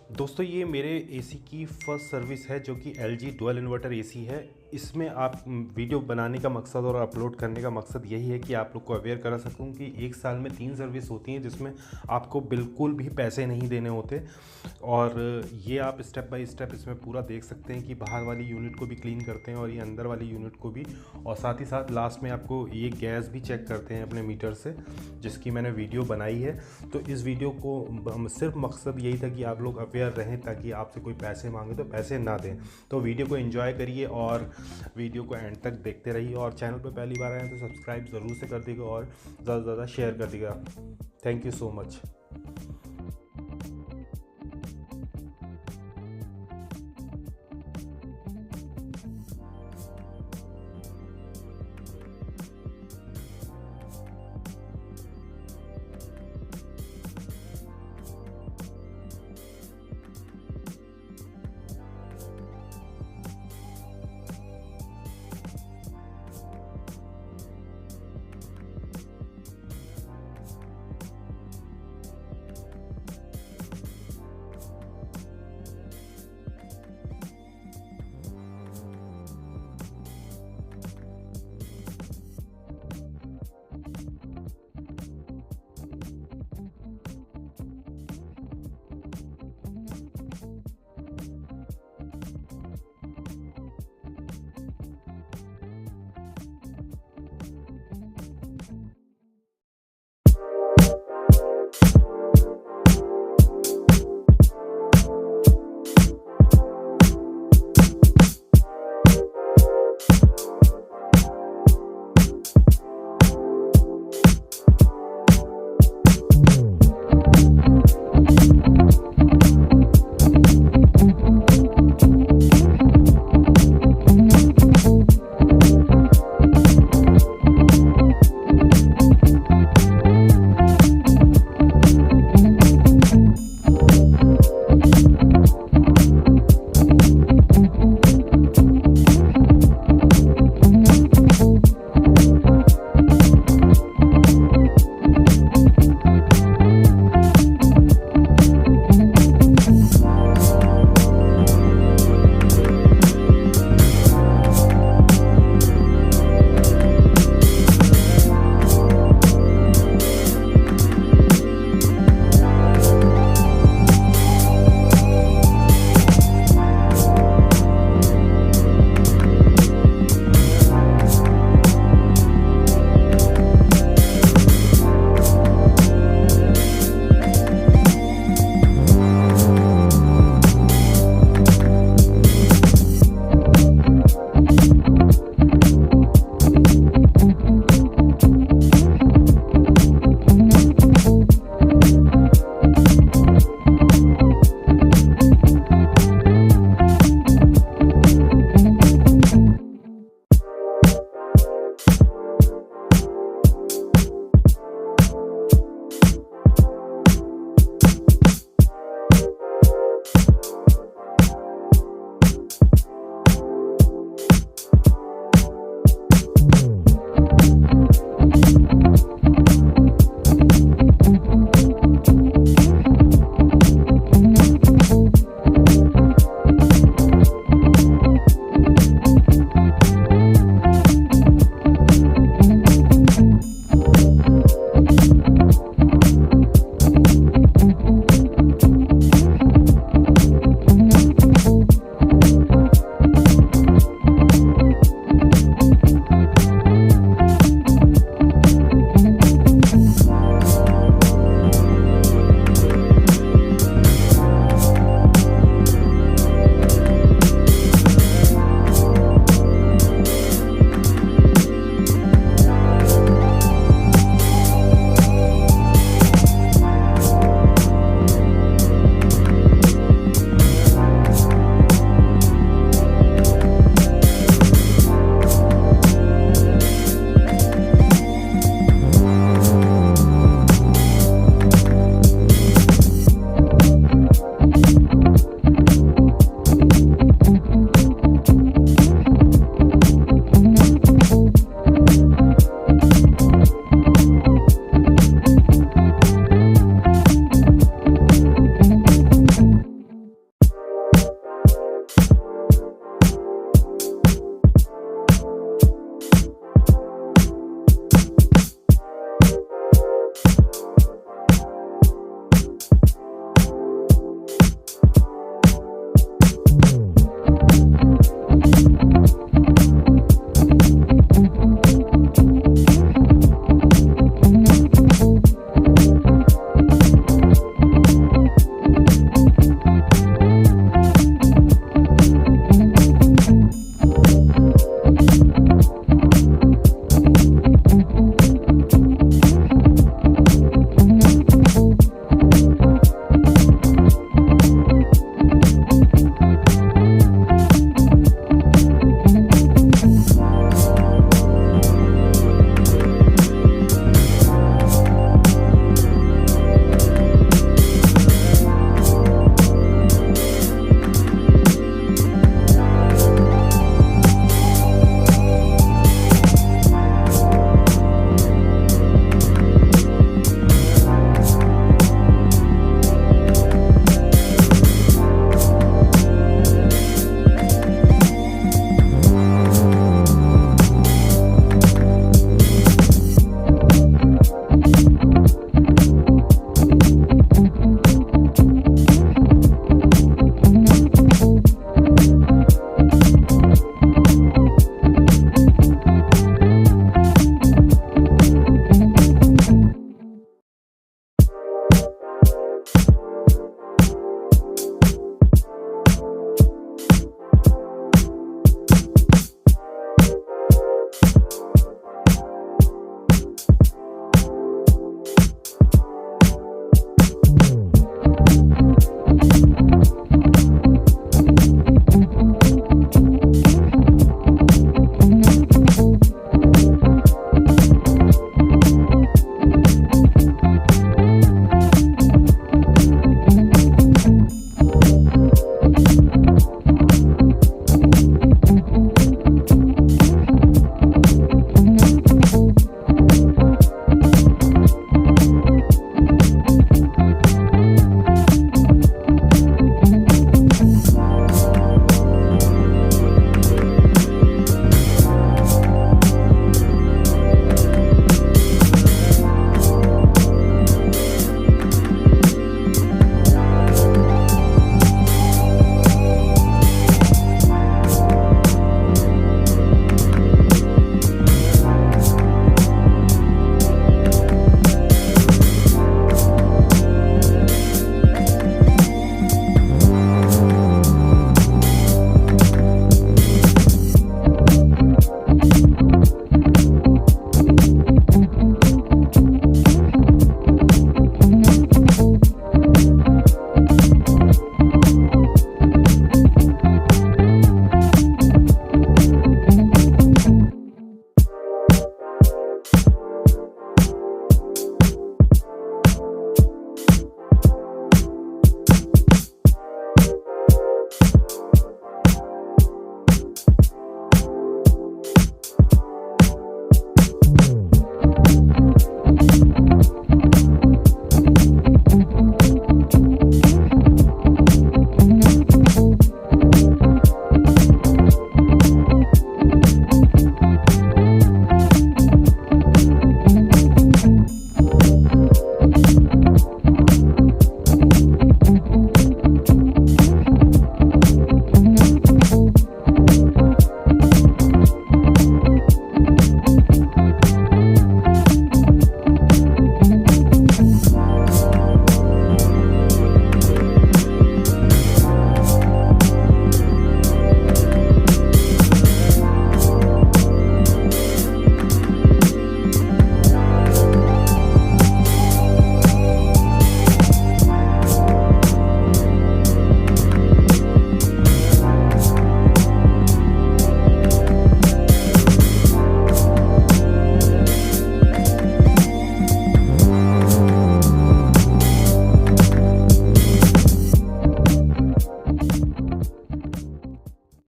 दोस्तों ये मेरे एसी की फर्स्ट सर्विस है जो कि एलजी डुअल इन्वर्टर एसी है। इसमें आप वीडियो बनाने का मकसद और अपलोड करने का मकसद यही है कि आप लोग को अवेयर करा सकूं कि एक साल में 3 सर्विस होती हैं जिसमें आपको बिल्कुल भी पैसे नहीं देने होते। और ये आप स्टेप बाय स्टेप इसमें पूरा देख सकते हैं कि बाहर वाली यूनिट को भी क्लीन करते हैं और ये अंदर वाली यूनिट को भी, और साथ ही साथ लास्ट में आपको ये गैस भी चेक करते हैं अपने मीटर से, जिसकी मैंने वीडियो बनाई है। तो इस वीडियो को सिर्फ मकसद यही था कि आप लोग अवेयर रहें ताकि आपसे कोई पैसे मांगे तो पैसे ना दें। तो वीडियो को एंजॉय करिए और वीडियो को एंड तक देखते रहिए, और चैनल पर पहली बार आए तो सब्सक्राइब ज़रूर से कर दीजिएगा और ज़्यादा से ज़्यादा शेयर कर दीजिएगा। Thank you so much.